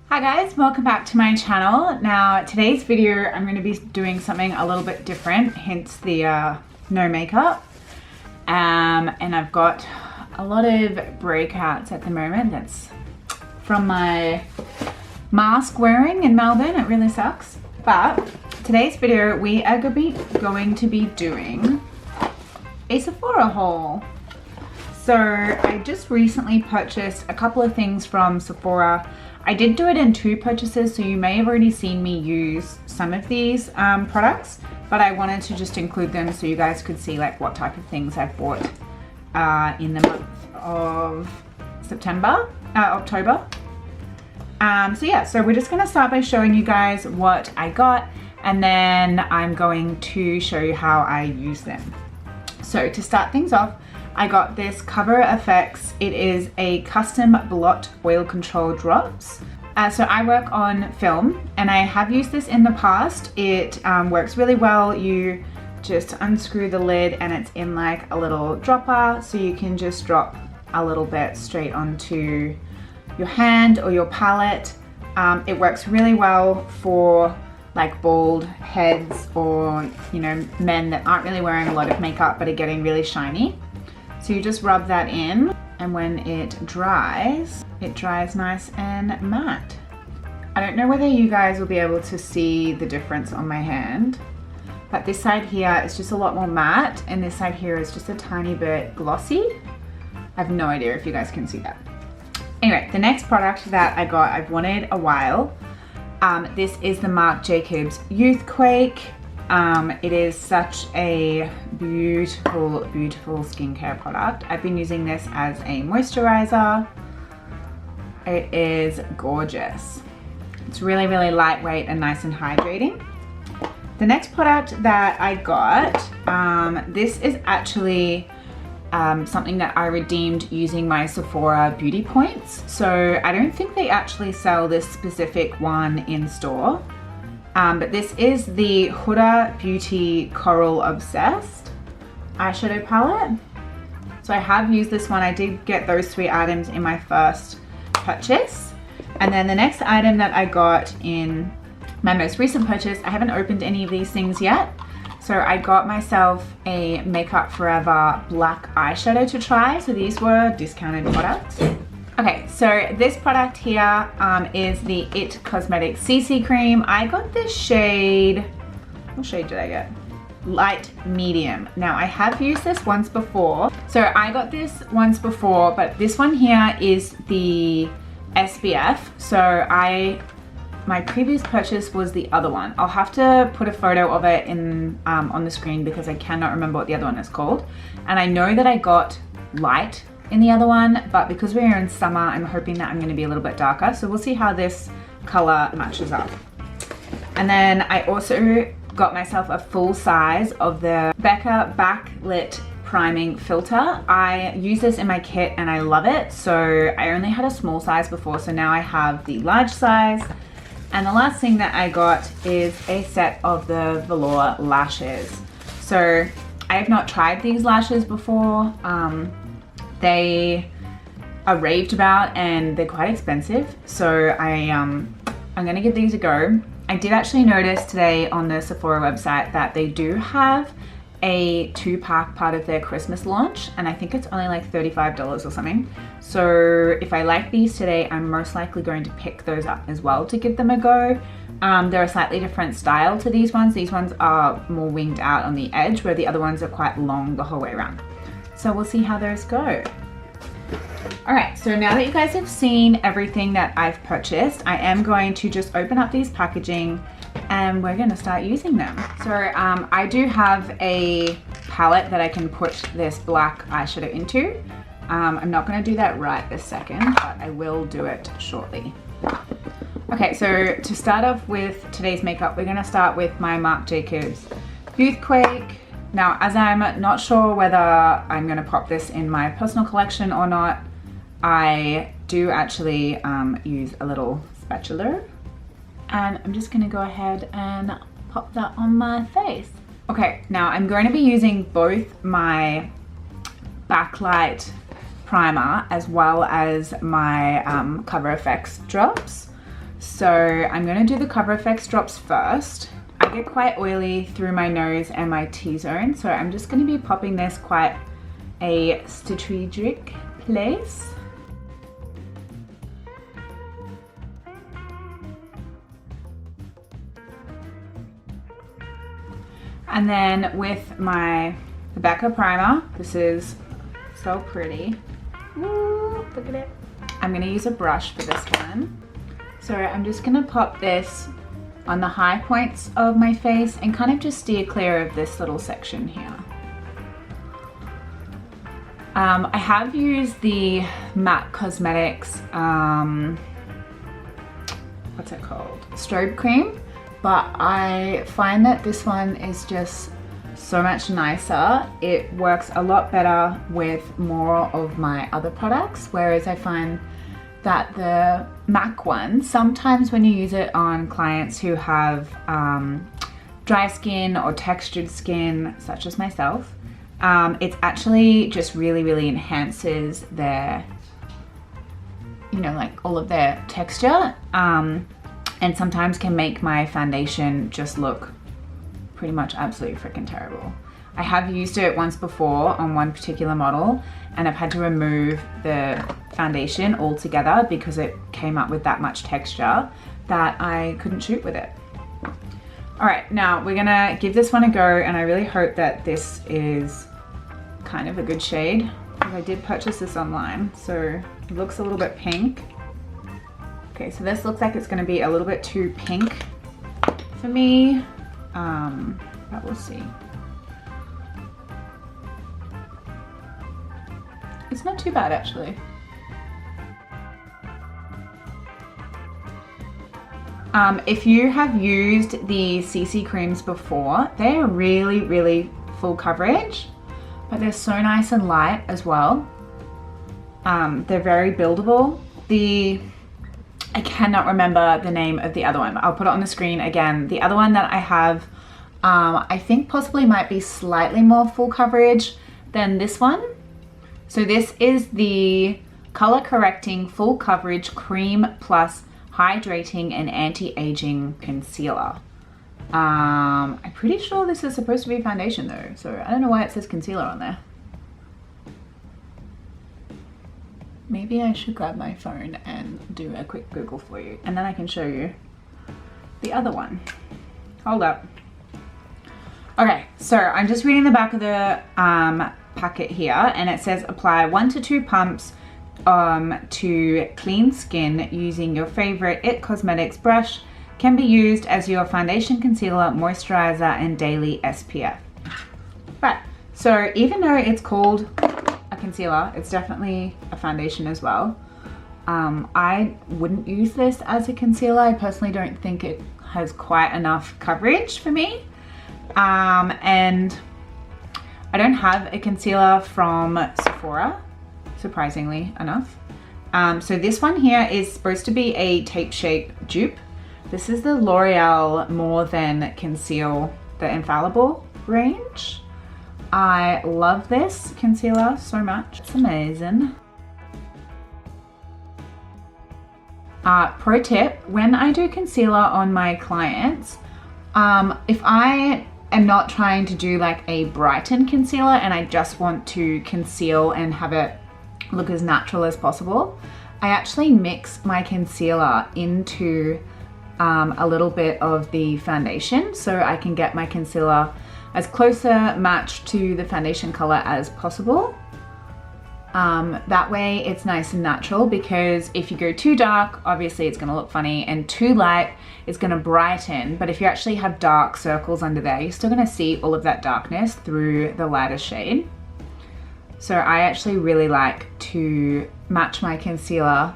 Hi guys, welcome back to my channel. Now today's video I'm going to be doing something a little bit different, hence the no makeup. And I've got a lot of breakouts at the moment. That's from my mask wearing in Melbourne. It really sucks. But today's video we are going to be doing a Sephora haul. So I just recently purchased a couple of things from Sephora. I did do it in 2 purchases, so you may have already seen me use some of these products, but I wanted to just include them so you guys could see like what type of things I've bought in the month of October. So yeah, so we're just gonna start by showing you guys what I got, and then I'm going to show you how I use them. So to start things off, I got this Cover FX. It is a custom blot oil control drops. So I work on film and I have used this in the past. It works really well. You just unscrew the lid and it's in like a little dropper, so you can just drop a little bit straight onto your hand or your palette. It works really well for like bald heads or, you know, men that aren't really wearing a lot of makeup but are getting really shiny. So you just rub that in, and when it dries nice and matte. I don't know whether you guys will be able to see the difference on my hand, but this side here is just a lot more matte and this side here is just a tiny bit glossy. I have no idea if you guys can see that. Anyway, the next product that I got, I've wanted a while. This is the Marc Jacobs Youthquake. It is such a beautiful skincare product. I've been using this as a moisturizer. It is gorgeous. It's really lightweight and nice and hydrating. The next product that I got, this is actually something that I redeemed using my Sephora beauty points. So I don't think they actually sell this specific one in store. But this is the Huda Beauty Coral Obsessed eyeshadow palette. So I have used this one. I did get those 3 items in my first purchase. And then the next item that I got in my most recent purchase, I haven't opened any of these things yet. So I got myself a Makeup Forever black eyeshadow to try. So these were discounted products. Okay, so this product here is the It Cosmetics CC Cream. I got this shade, what shade did I get? Light Medium. Now I have used this once before. So I got this once before, but this one here is the SPF. So my previous purchase was the other one. I'll have to put a photo of it in on the screen because I cannot remember what the other one is called. And I know that I got light in the other one, but because we're in summer, I'm hoping that I'm going to be a little bit darker. So we'll see how this color matches up. And then I also got myself a full size of the Becca Backlit Priming Filter. I use this in my kit and I love it. So I only had a small size before, so now I have the large size. And the last thing that I got is a set of the velour lashes. So I have not tried these lashes before. They are raved about and they're quite expensive, so I'm gonna give these a go. I did actually notice today on the Sephora website that they do have a 2-pack part of their Christmas launch, and I think it's only like $35 or something. So if I like these today, I'm most likely going to pick those up as well to give them a go. They're a slightly different style to these ones. These ones are more winged out on the edge, where the other ones are quite long the whole way around. So we'll see how those go. All right, so now that you guys have seen everything that I've purchased, I am going to just open up these packaging and we're gonna start using them. So I do have a palette that I can put this black eyeshadow into. I'm not gonna do that right this second, but I will do it shortly. Okay, so to start off with today's makeup, we're gonna start with my Marc Jacobs Youthquake. Now, as I'm not sure whether I'm gonna pop this in my personal collection or not, I do actually use a little spatula. And I'm just gonna go ahead and pop that on my face. Okay, now I'm going to be using both my backlight primer as well as my Cover FX drops. So I'm going to do the Cover FX drops first. I get quite oily through my nose and my T-zone, so I'm just going to be popping this quite a strategic place. And then with my Rebecca primer, this is so pretty. Ooh, look at it. I'm going to use a brush for this one. So I'm just going to pop this on the high points of my face and kind of just steer clear of this little section here. I have used the MAC Cosmetics, what's it called? Strobe cream, but I find that this one is just so much nicer. It works a lot better with more of my other products, whereas I find that the MAC one, sometimes when you use it on clients who have dry skin or textured skin, such as myself, it actually just really enhances their, you know, like all of their texture, and sometimes can make my foundation just look pretty much absolutely freaking terrible. I have used it once before on one particular model, and I've had to remove the foundation altogether because it came up with that much texture that I couldn't shoot with it. All right, now we're gonna give this one a go, and I really hope that this is kind of a good shade. I did purchase this online, so it looks a little bit pink. Okay, so this looks like it's gonna be a little bit too pink for me, but we'll see. It's not too bad actually. If you have used the CC creams before, they're really full coverage, but they're so nice and light as well. They're very buildable. I cannot remember the name of the other one, but I'll put it on the screen again. The other one that I have, I think possibly might be slightly more full coverage than this one. So this is the Color Correcting Full Coverage Cream Plus Hydrating and Anti-Aging Concealer. I'm pretty sure this is supposed to be foundation though, so I don't know why it says concealer on there. Maybe I should grab my phone and do a quick Google for you, and then I can show you the other one. Hold up. Okay, so I'm just reading the back of the packet here, and it says apply 1 to 2 pumps to clean skin using your favorite IT Cosmetics brush. Can be used as your foundation, concealer, moisturizer, and daily SPF. Right, so even though it's called a concealer, it's definitely a foundation as well. I wouldn't use this as a concealer. I personally don't think it has quite enough coverage for me. And I don't have a concealer from Sephora, surprisingly enough. So this one here is supposed to be a tape shape dupe. This is the L'Oreal More Than Conceal the Infallible range. I love this concealer so much. It's amazing. Pro tip, when I do concealer on my clients, if I am not trying to do like a brighten concealer and I just want to conceal and have it look as natural as possible, I actually mix my concealer into a little bit of the foundation so I can get my concealer as close a match to the foundation color as possible. That way it's nice and natural, because if you go too dark, obviously it's gonna look funny, and too light, it's gonna brighten. But if you actually have dark circles under there, you're still gonna see all of that darkness through the lighter shade. So I actually really like to match my concealer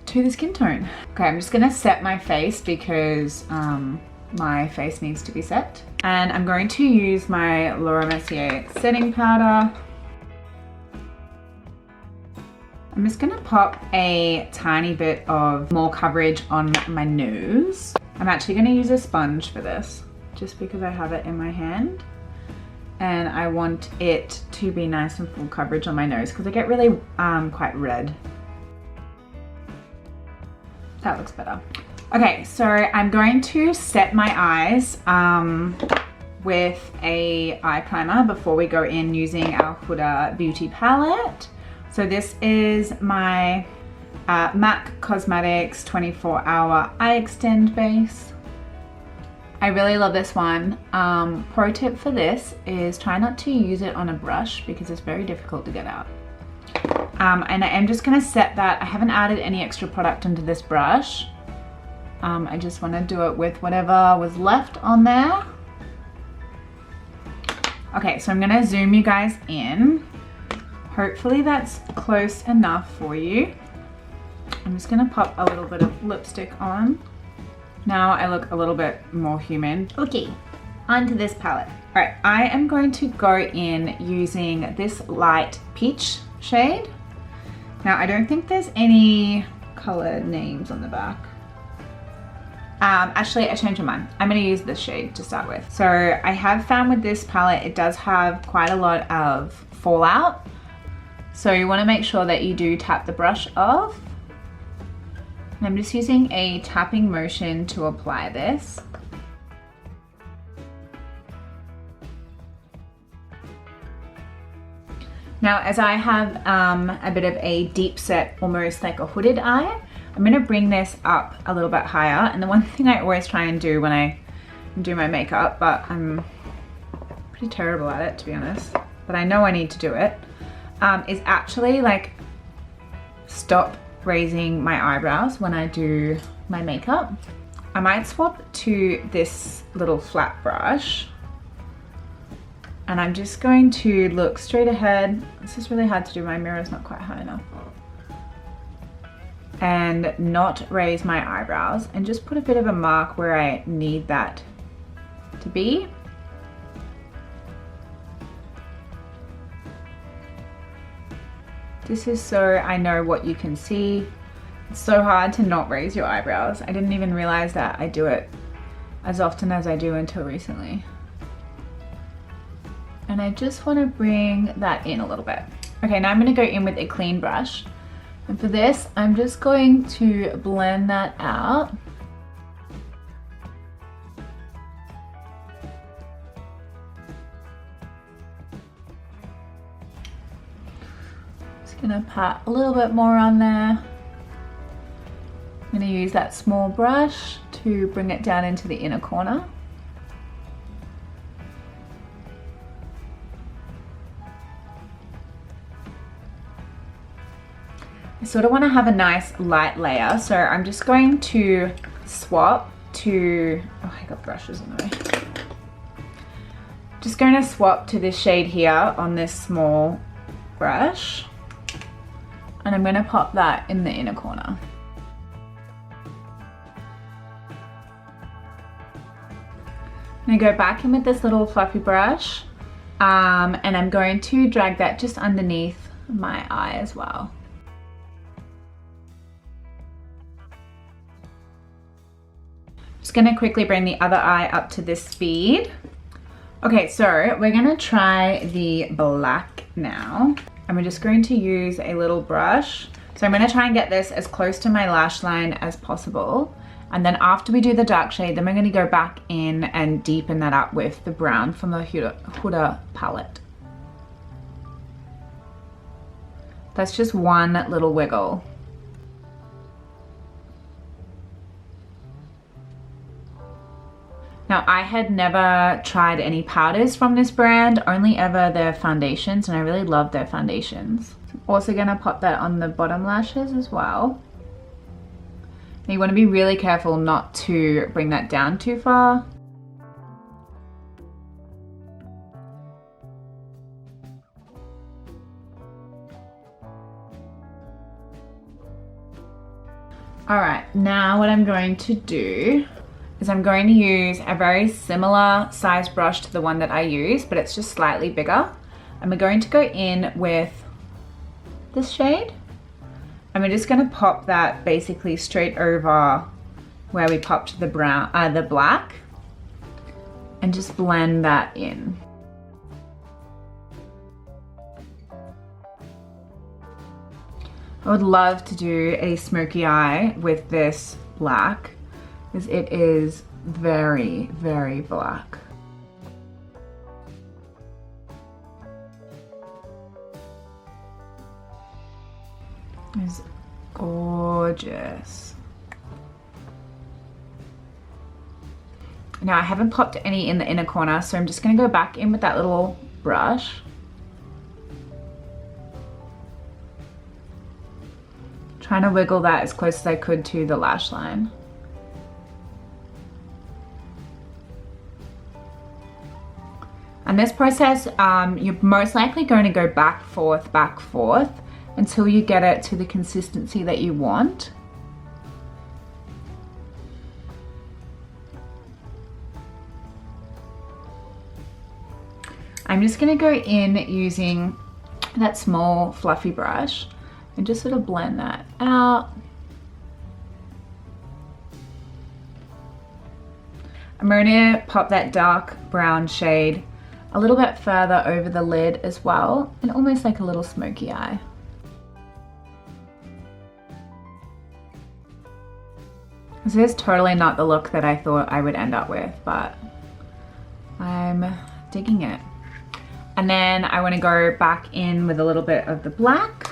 to the skin tone. Okay, I'm just gonna set my face because my face needs to be set. And I'm going to use my Laura Mercier setting powder. I'm just gonna pop a tiny bit of more coverage on my nose. I'm actually gonna use a sponge for this, just because I have it in my hand. And I want it to be nice and full coverage on my nose because I get really quite red. That looks better. Okay, so I'm going to set my eyes with a eye primer before we go in using our Huda beauty palette. So this is my MAC Cosmetics 24-hour eye extend base. I really love this one. Pro tip for this is try not to use it on a brush because it's very difficult to get out. And I am just gonna set that. I haven't added any extra product into this brush. I just wanna do it with whatever was left on there. Okay, so I'm gonna zoom you guys in. Hopefully that's close enough for you. I'm just gonna pop a little bit of lipstick on. Now I look a little bit more human. Okay, onto this palette. All right, I am going to go in using this light peach shade. Now I don't think there's any color names on the back. Actually, I changed my mind. I'm gonna use this shade to start with. So I have found with this palette, it does have quite a lot of fallout. So you wanna make sure that you do tap the brush off. And I'm just using a tapping motion to apply this. Now, as I have a bit of a deep set, almost like a hooded eye, I'm gonna bring this up a little bit higher. And the one thing I always try and do when I do my makeup, but I'm pretty terrible at it, to be honest, but I know I need to do it, is actually like stop raising my eyebrows when I do my makeup. I might swap to this little flat brush. And I'm just going to look straight ahead. This is really hard to do, my mirror's not quite high enough. And not raise my eyebrows, and just put a bit of a mark where I need that to be. This is so I know what you can see. It's so hard to not raise your eyebrows. I didn't even realize that I do it as often as I do until recently. And I just want to bring that in a little bit. Okay, now I'm going to go in with a clean brush. And for this, I'm just going to blend that out. Just gonna pat a little bit more on there. I'm gonna use that small brush to bring it down into the inner corner. I sort of want to have a nice light layer, so I'm just going to swap to, oh, I got brushes in the way. Just going to swap to this shade here on this small brush, and I'm going to pop that in the inner corner. I'm going to go back in with this little fluffy brush, and I'm going to drag that just underneath my eye as well. Just gonna quickly bring the other eye up to this speed. Okay, so we're gonna try the black now. And we're just going to use a little brush. So I'm gonna try and get this as close to my lash line as possible. And then after we do the dark shade, then we're gonna go back in and deepen that up with the brown from the Huda palette. That's just one little wiggle. Now, I had never tried any powders from this brand, only ever their foundations, and I really love their foundations. I'm also gonna pop that on the bottom lashes as well. Now, you wanna be really careful not to bring that down too far. All right, now what I'm going to do is I'm going to use a very similar size brush to the one that I use, but it's just slightly bigger. And we're going to go in with this shade. And we're just gonna pop that basically straight over where we popped the brown, the black, and just blend that in. I would love to do a smoky eye with this black, because it is very, very black. It's gorgeous. Now I haven't popped any in the inner corner, so I'm just gonna go back in with that little brush. Trying to wiggle that as close as I could to the lash line. And this process, you're most likely going to go back, forth, until you get it to the consistency that you want. I'm just gonna go in using that small fluffy brush and just sort of blend that out. I'm going to pop that dark brown shade a little bit further over the lid as well, and almost like a little smoky eye. This is totally not the look that I thought I would end up with, but I'm digging it. And then I want to go back in with a little bit of the black.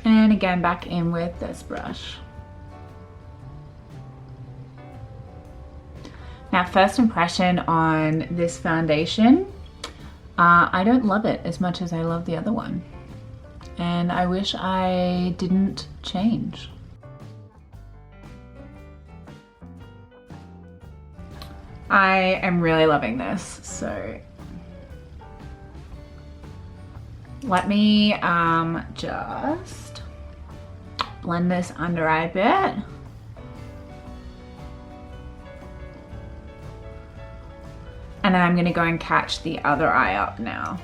And again, back in with this brush. Now, first impression on this foundation, I don't love it as much as I love the other one. And I wish I didn't change. I am really loving this, so let me just blend this under eye a bit. And then I'm gonna go and catch the other eye up now.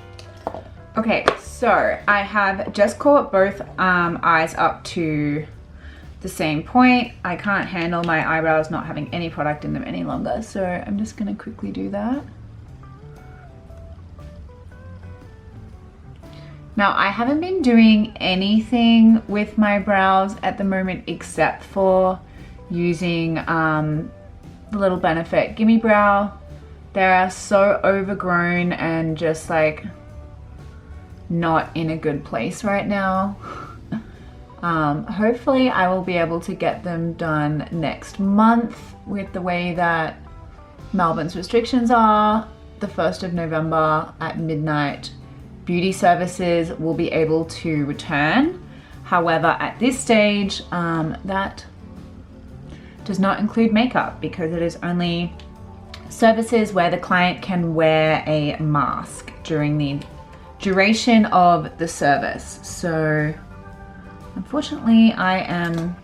Okay, so I have just caught both eyes up to the same point. I can't handle my eyebrows not having any product in them any longer, so I'm just gonna quickly do that. Now, I haven't been doing anything with my brows at the moment except for using the Little Benefit Gimme Brow. They are so overgrown and just like not in a good place right now. Hopefully I will be able to get them done next month with the way that Melbourne's restrictions are. The 1st of November at midnight, beauty services will be able to return. However, at this stage, that does not include makeup because it is only services where the client can wear a mask during the duration of the service. So unfortunately, I am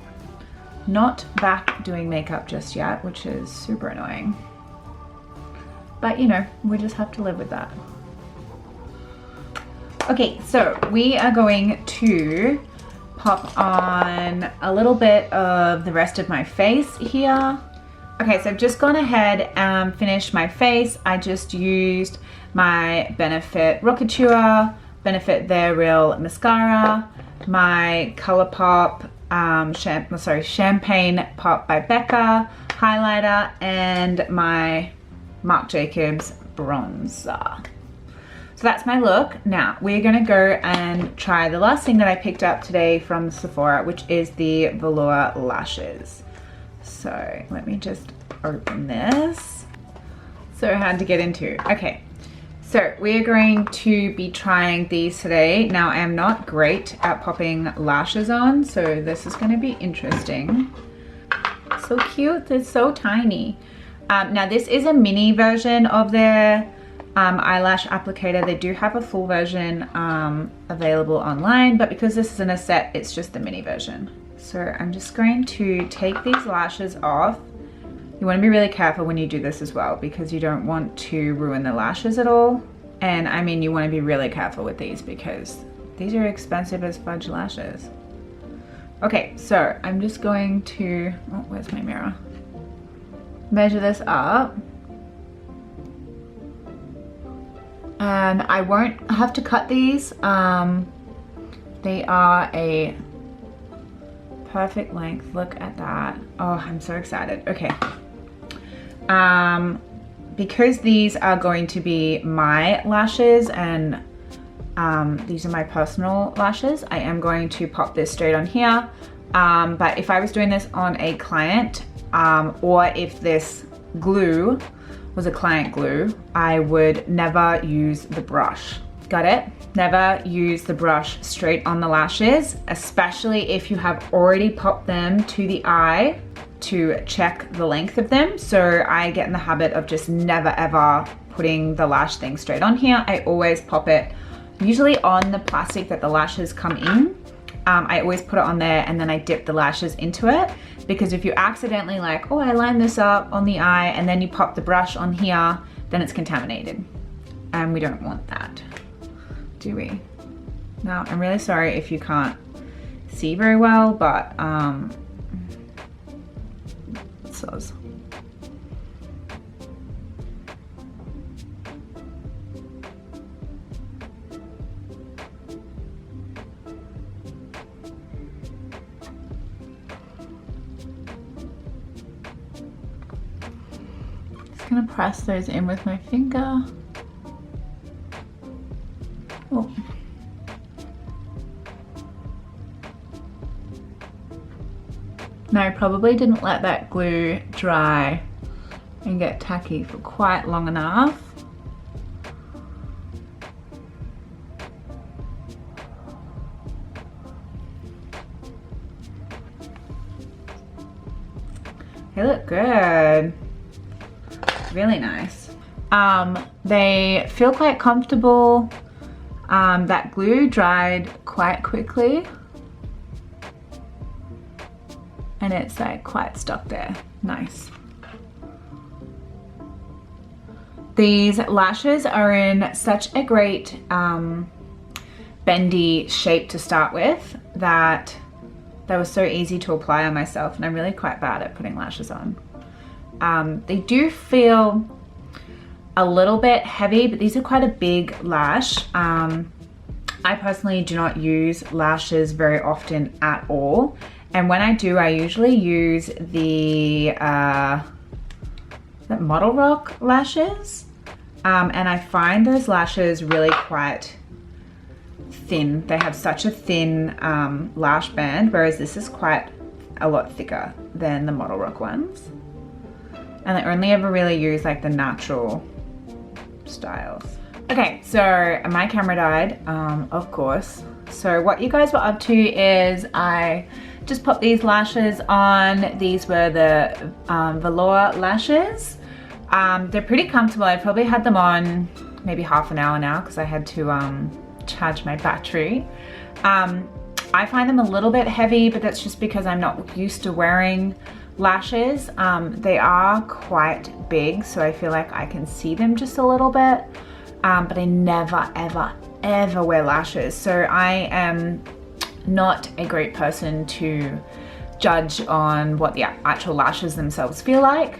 not back doing makeup just yet, which is super annoying. But you know, we just have to live with that. Okay, so we are going to pop on a little bit of the rest of my face here. Okay, so I've just gone ahead and finished my face. I just used my Benefit Rockature, Benefit They're Real mascara, my ColourPop Champagne Pop by Becca highlighter, and my Marc Jacobs bronzer. So that's my look. Now we're gonna go and try the last thing that I picked up today from Sephora, which is the velour lashes. So let me just open this. So hard to get into. Okay, so we're going to be trying these today. Now I am not great at popping lashes on, so this is gonna be interesting. So cute, they're so tiny. Now this is a mini version of their eyelash applicator. They do have a full version available online, but because this is in a set, it's just the mini version. So I'm just going to take these lashes off. You want to be really careful when you do this as well, because you don't want to ruin the lashes at all. And I mean, you want to be really careful with these because these are expensive as fudge lashes. Okay, so I'm just going to, oh, where's my mirror? Measure this up. And I won't have to cut these. They are a perfect length. Look at that. Oh, I'm so excited. Okay. Because these are going to be my lashes and these are my personal lashes, I am going to pop this straight on here. But if I was doing this on a client, or if this glue was a client glue, I would never use the brush. Got it? Never use the brush straight on the lashes, especially if you have already popped them to the eye to check the length of them. So I get in the habit of just never ever putting the lash thing straight on here. I always pop it usually on the plastic that the lashes come in. I always put it on there and then I dip the lashes into it, because if you accidentally like, oh, I lined this up on the eye and then you pop the brush on here, then it's contaminated. And we don't want that, do we? Now, I'm really sorry if you can't see very well, but soz. Just gonna press those in with my finger. Oh. Now, I probably didn't let that glue dry and get tacky for quite long enough. They look good. Really nice. They feel quite comfortable. That glue dried quite quickly. And it's like quite stuck there. Nice. These lashes are in such a great bendy shape to start with that they were so easy to apply on myself, and I'm really quite bad at putting lashes on. They do feel a little bit heavy, but these are quite a big lash. I personally do not use lashes very often at all. And when I do, I usually use the Model Rock lashes. And I find those lashes really quite thin. They have such a thin lash band, whereas this is quite a lot thicker than the Model Rock ones. And I only ever really use like the natural styles. Okay, so my camera died, of course. So what you guys were up to is I just popped these lashes on. These were the velour lashes. They're pretty comfortable. I probably had them on maybe half an hour now because I had to charge my battery. I find them a little bit heavy, but that's just because I'm not used to wearing lashes. They are quite big, so I feel like I can see them just a little bit, but I never, ever, ever wear lashes. So I am not a great person to judge on what the actual lashes themselves feel like.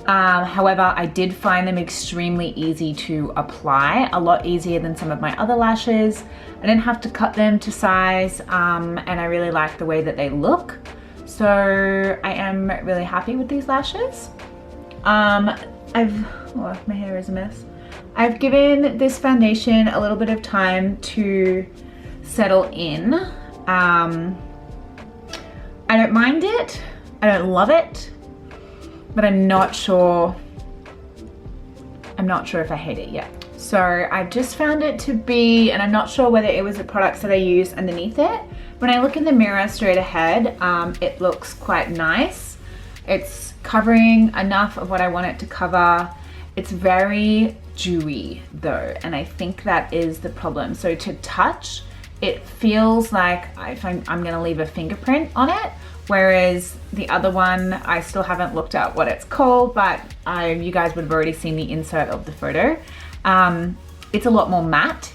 However, I did find them extremely easy to apply, a lot easier than some of my other lashes. I didn't have to cut them to size, and I really like the way that they look. So I am really happy with these lashes. Oh, my hair is a mess. I've given this foundation a little bit of time to settle in. I don't mind it, I don't love it, but I'm not sure if I hate it yet. So I've just found it to be, and I'm not sure whether it was the products that I used underneath it. When I look in the mirror straight ahead, it looks quite nice. It's covering enough of what I want it to cover. It's very dewy though, and I think that is the problem. So to touch, it feels like I'm gonna leave a fingerprint on it, whereas the other one, I still haven't looked at what it's called, but you guys would have already seen the insert of the photo. It's a lot more matte,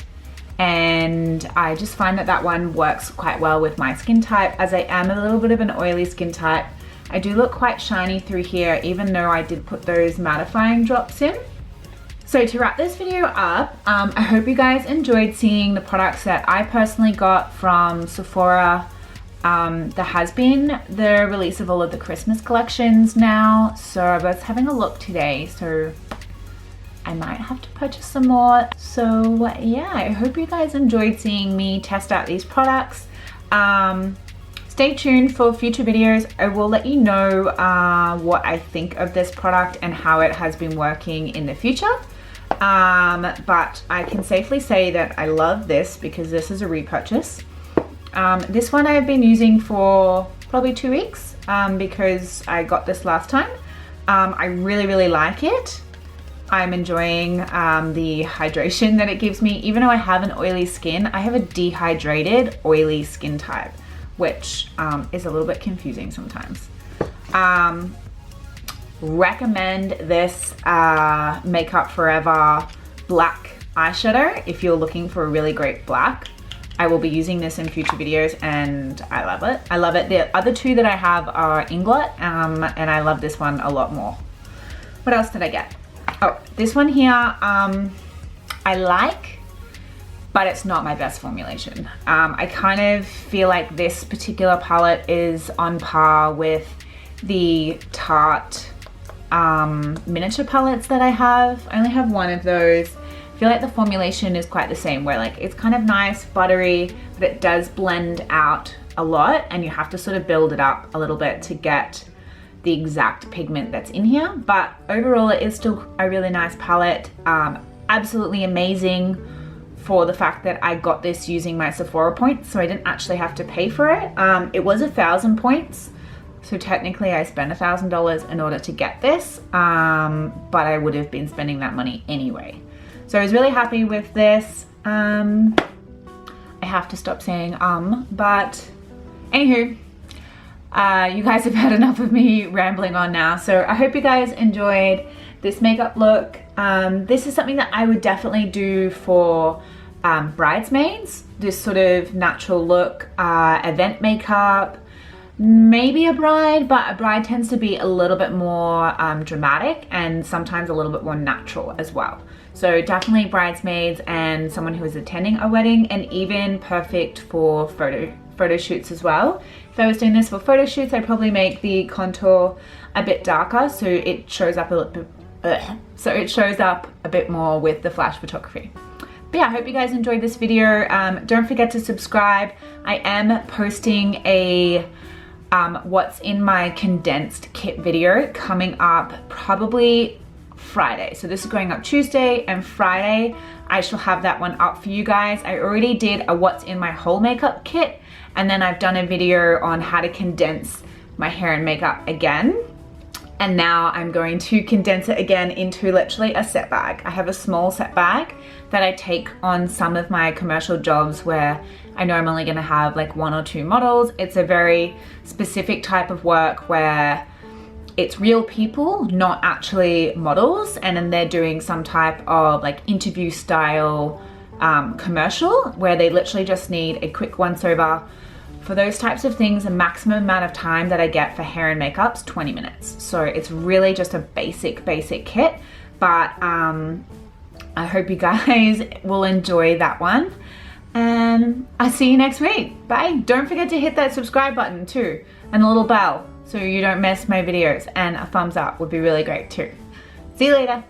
and I just find that that one works quite well with my skin type, as I am a little bit of an oily skin type. I do look quite shiny through here, even though I did put those mattifying drops in. So to wrap this video up, I hope you guys enjoyed seeing the products that I personally got from Sephora. There has been the release of all of the Christmas collections now, so I was having a look today, so I might have to purchase some more. So yeah, I hope you guys enjoyed seeing me test out these products. Stay tuned for future videos. I will let you know what I think of this product and how it has been working in the future. But I can safely say that I love this because this is a repurchase. This one I've been using for probably 2 weeks because I got this last time. I really like it. I'm enjoying the hydration that it gives me. Even though I have an oily skin, I have a dehydrated oily skin type, which is a little bit confusing sometimes. Recommend this Makeup Forever black eyeshadow if you're looking for a really great black. I will be using this in future videos and I love it. I love it. The other two that I have are Inglot and I love this one a lot more. What else did I get? Oh, this one here I like, but it's not my best formulation. I kind of feel like this particular palette is on par with the Tarte miniature palettes that I have. I only have one of those. I feel like the formulation is quite the same, where like it's kind of nice, buttery, but it does blend out a lot and you have to sort of build it up a little bit to get the exact pigment that's in here. But overall it is still a really nice palette. Absolutely amazing for the fact that I got this using my Sephora points, so I didn't actually have to pay for it. It was 1,000 points, so technically I spent $1,000 in order to get this, but I would have been spending that money anyway. So I was really happy with this. I have to stop saying but anywho, you guys have had enough of me rambling on now. So I hope you guys enjoyed this makeup look. This is something that I would definitely do for bridesmaids, this sort of natural look, event makeup, maybe a bride, but a bride tends to be a little bit more dramatic and sometimes a little bit more natural as well. So definitely bridesmaids and someone who is attending a wedding, and even perfect for photo shoots as well. If I was doing this for photo shoots, I'd probably make the contour a bit darker so it shows up a little bit, more with the flash photography. But yeah, I hope you guys enjoyed this video. Don't forget to subscribe. I am posting a what's in my condensed kit video coming up probably Friday. So this is going up Tuesday, and Friday I shall have that one up for you guys. I already did a what's in my whole makeup kit, and then I've done a video on how to condense my hair and makeup again. And now I'm going to condense it again into literally a set bag. I have a small set bag that I take on some of my commercial jobs where I know I'm only gonna have like 1 or 2 models. It's a very specific type of work where it's real people, not actually models, and then they're doing some type of like interview style commercial where they literally just need a quick once over. For those types of things, the maximum amount of time that I get for hair and makeup is 20 minutes. So it's really just a basic kit, but I hope you guys will enjoy that one. And I'll see you next week. Bye. Don't forget to hit that subscribe button too, and the little bell so you don't miss my videos, and a thumbs up would be really great too. See you later.